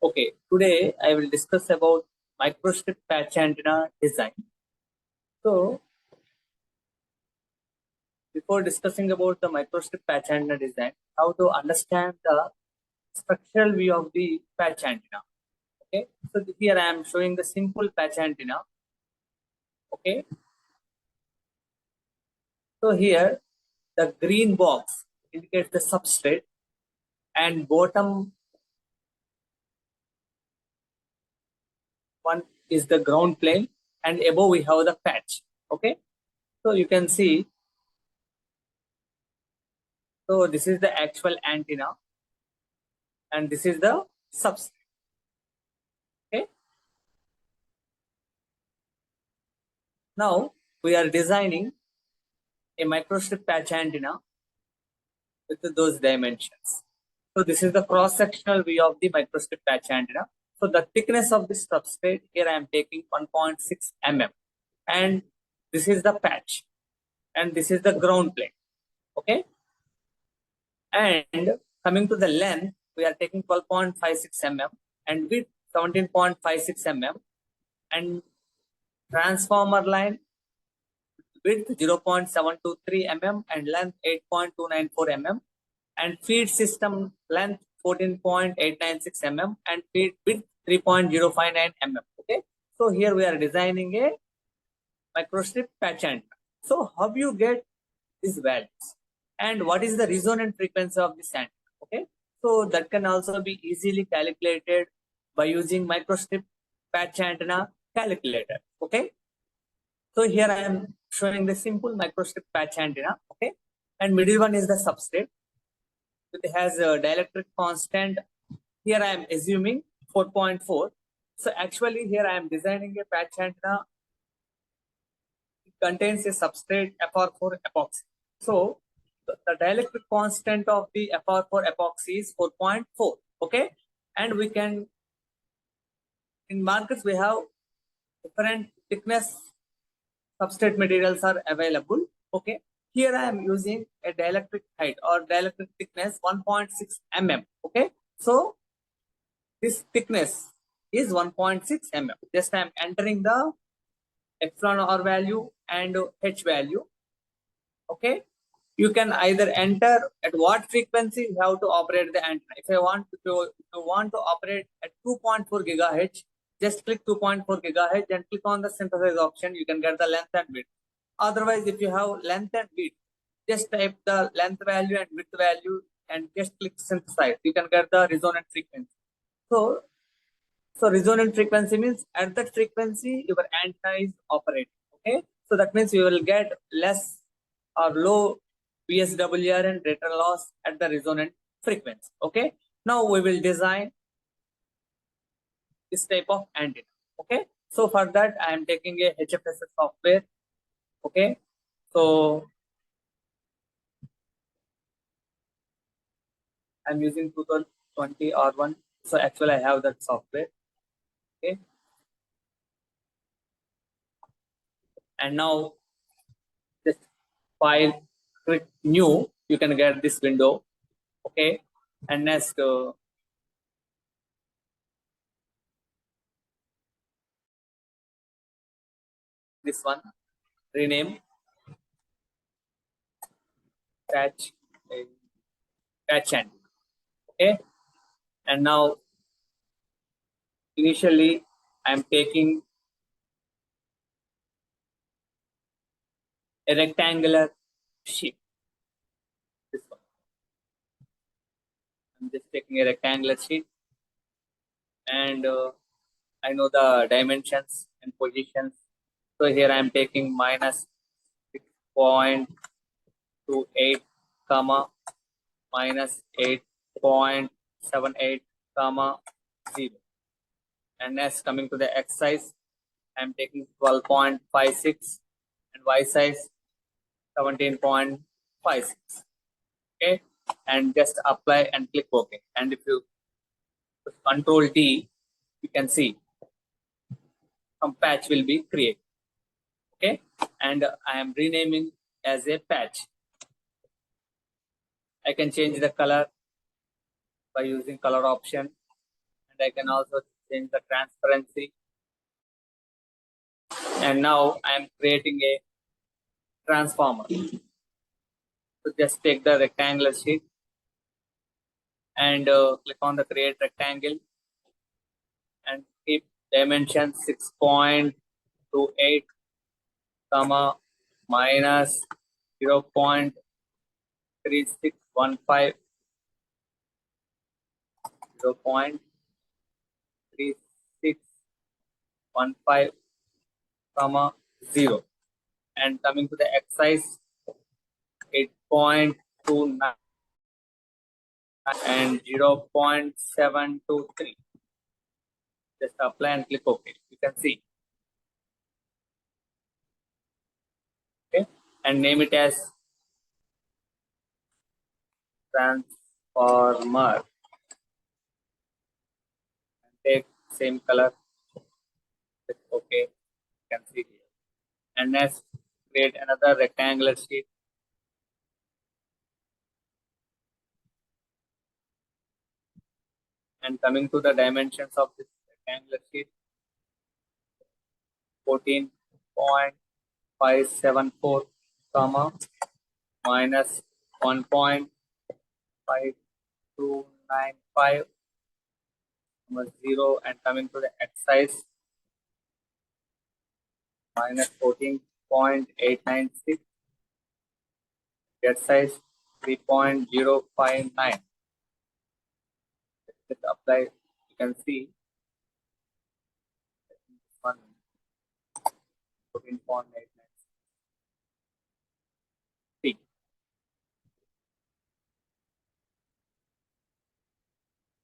Okay, today I will discuss about microstrip patch antenna design. So, before discussing about the microstrip patch antenna design, how to understand the structural view of the patch antenna. Okay, so here I am showing the simple patch antenna. Okay, so here the green box indicates the substrate and bottom one is the ground plane and above we have the patch. Okay, so you can see, so this is the actual antenna and this is the substrate. Okay, now we are designing a microstrip patch antenna with those dimensions. So this is the cross-sectional view of the microstrip patch antenna. So the thickness of the substrate, here I am taking 1.6 mm, and this is the patch, and this is the ground plane. Okay, and coming to the length, we are taking 12.56 mm and width 17.56 mm, and transformer line width 0.723 mm and length 8.294 mm, and feed system length 14.896 mm and feed width 3.059 mm. Okay, so here we are designing a microstrip patch antenna. So how you get these values and what is the resonant frequency of this antenna? Okay, so that can also be easily calculated by using microstrip patch antenna calculator. Okay, so here I am showing the simple microstrip patch antenna. Okay, and middle one is the substrate. It has a dielectric constant. Here I am assuming 4.4. So actually here I am designing a patch antenna. It contains a substrate FR4 epoxy. So the dielectric constant of the FR4 epoxy is 4.4. Okay, and we can, in markets we have different thickness substrate materials are available. Okay, here I am using a dielectric height or dielectric thickness 1.6 mm. Okay, so this thickness is 1.6 mm. Just I am entering the epsilon r value and h value. Okay, you can either enter at what frequency you have to operate the antenna. If you want to operate at 2.4 gigahertz, just click 2.4 gigahertz and click on the synthesize option. You can get the length and width. Otherwise, if you have length and width, just type the length value and width value and just click synthesize. You can get the resonant frequency. So resonant frequency means at that frequency your antenna is operating. Okay, so that means you will get less or low VSWR and data loss at the resonant frequency. Okay, now we will design this type of antenna. Okay, so for that I am taking a HFSS software. Okay, so I'm using 2020 R1. So actually I have that software. Okay, and now just file, click new, you can get this window. Okay, and next this one, rename patch antenna. Okay, and now initially I'm taking a rectangular sheet. This one, I'm just taking a rectangular sheet, and I know the dimensions and positions. So here I am taking minus 6.28 comma minus 8.78 comma 0. And next, coming to the x size, I am taking 12.56 and y size 17.56. Okay, and just apply and click OK. And if you put Control D, you can see some patch will be created. Okay, and I am renaming as a patch. I can change the color by using color option, and I can also change the transparency. And now I am creating a transformer. So just take the rectangular sheet and click on the create rectangle and keep dimension 6.28 comma minus 0.3615 0.3615 comma 0, and coming to the X size 8.29 and 0.723. Just apply and click OK. You can see. Okay, and name it as transformer. And take same color. Click OK. You can see here. And next, create another rectangular sheet. And coming to the dimensions of this rectangular sheet, 14.574 comma minus 1.5295 0, and coming to the X size minus 14.896, Z size 3.059. Just apply. You can see 14.896.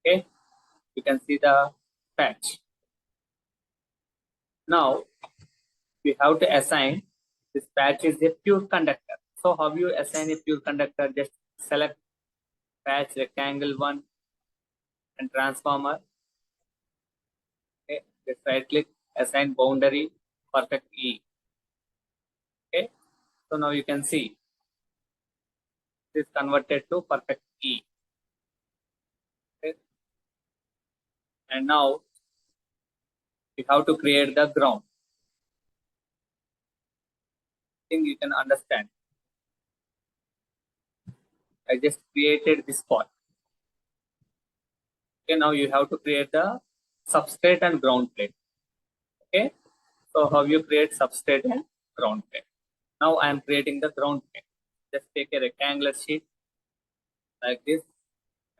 Okay, you can see the patch. Now we have to assign this patch is a pure conductor. So how you assign a pure conductor? Just select patch rectangle 1 and transformer. Okay, just right click, assign boundary, perfect E. Okay, so now you can see this is converted to perfect E. Okay, and now you have to create the ground. I think you can understand. I just created this part. Okay, now you have to create the substrate and ground plate. Okay, so how you create substrate and ground plate? Now I am creating the ground plate. Just take a rectangular sheet like this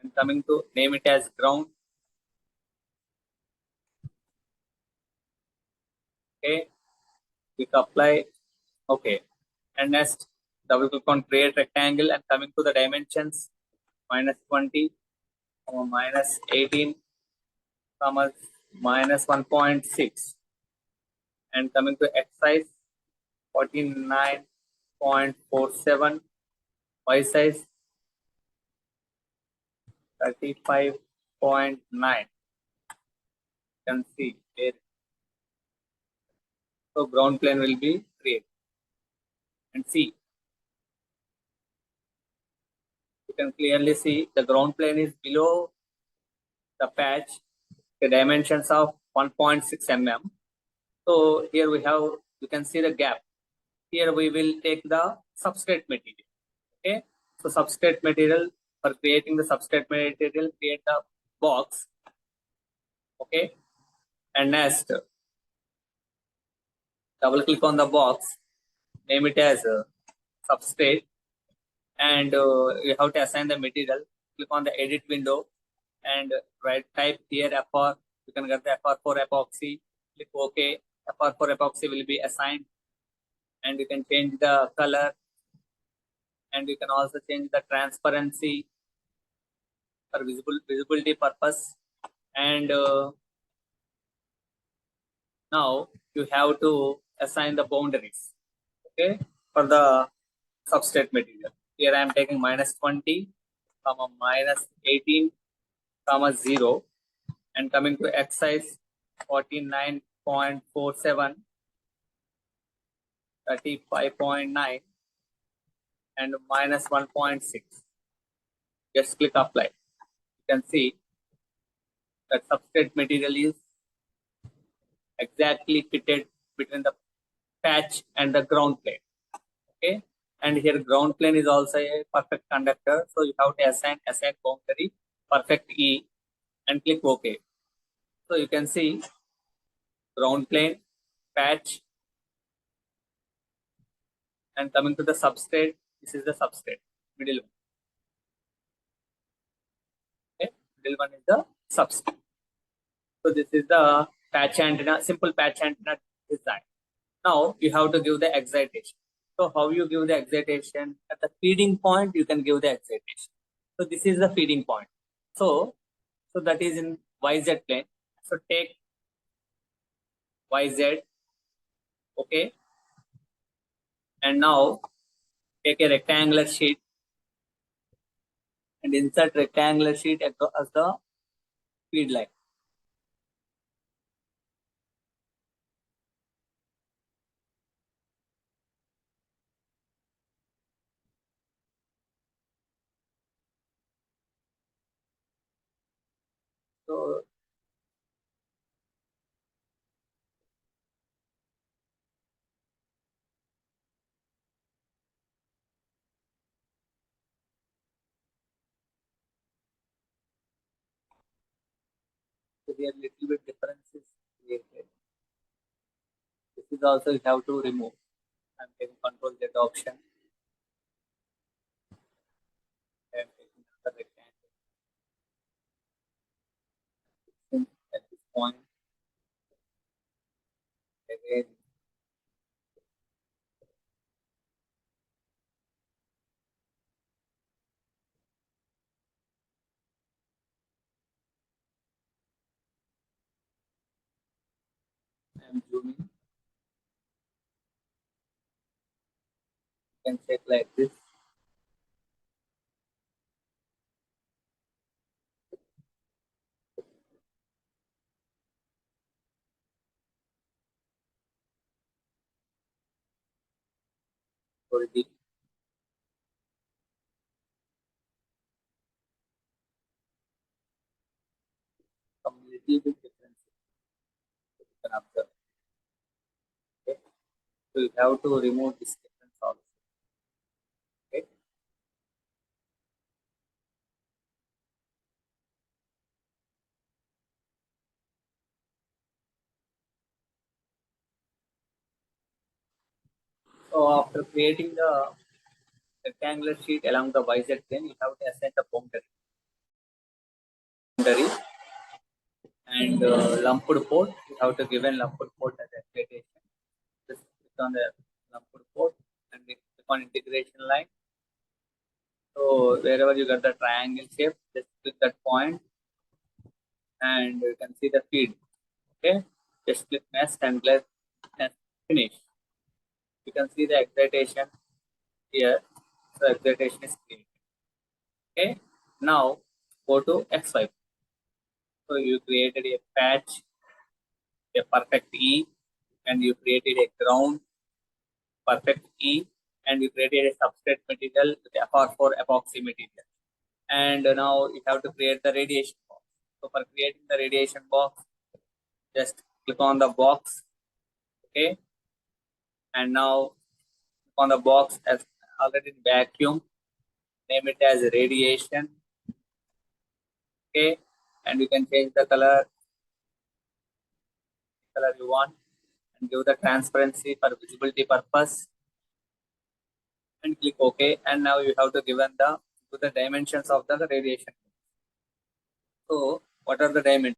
and coming to name it as ground. Okay, click apply. Okay, and next double click on create rectangle and coming to the dimensions minus 20, minus 18, comma minus 1.6, and coming to X size 49.47, Y size 35.9. You can see there. So ground plane will be created. And see, you can clearly see the ground plane is below the patch, the dimensions of 1.6 mm. So here we have, you can see the gap. Here we will take the substrate material. Okay, so substrate material, for creating the substrate material, create the box. Okay, and next double click on the box, name it as substrate, and you have to assign the material. Click on the edit window and type here FR. You can get the FR4 epoxy. Click OK. FR4 epoxy will be assigned, and you can change the color, and you can also change the transparency for visibility purpose. And now you have to assign the boundaries. Okay, for the substrate material. Here I am taking minus 20, comma minus 18, comma 0, and coming to X size 49.47, 35.9, and minus 1.6. just click apply. You can see that substrate material is exactly fitted between the patch and the ground plane. Okay, and here ground plane is also a perfect conductor, so you have to assign boundary perfect E and click OK. So you can see ground plane, patch, and coming to the substrate, this is the substrate, middle one. Okay, middle one is the substrate. So this is the patch antenna, simple patch antenna design. Now you have to give the excitation. So how you give the excitation? At the feeding point, you can give the excitation. So this is the feeding point. So that is in YZ plane. So take YZ, okay, and now take a rectangular sheet and insert rectangular sheet as the feed line. So there are little bit differences created. This is also you have to remove. I'm taking control Z option and taking the rectangle. At this point, again, I'm zooming. You can check like this. For the some little bit differences you can observe. Okay, so you have to remove this difference also. Okay, so after creating the rectangular sheet along the YZ plane, you have to assign the boundary and lumped port. You have to give a lumped port as excitation. Just click on the lumped port and click on integration line. So wherever you get the triangle shape, just click that point and you can see the feed. Okay, just click nest and let finish. You can see the excitation here. So excitation is created. Okay, now go to X5. So you created a patch, a perfect E, and you created a ground, perfect E, and you created a substrate material with FR4 epoxy material. And now you have to create the radiation box. So for creating the radiation box, just click on the box, okay, and now click on the box as already in vacuum, name it as radiation, okay, and you can change the color you want and give the transparency for visibility purpose and click OK. And now you have to given the dimensions of the radiation. So what are the dimensions?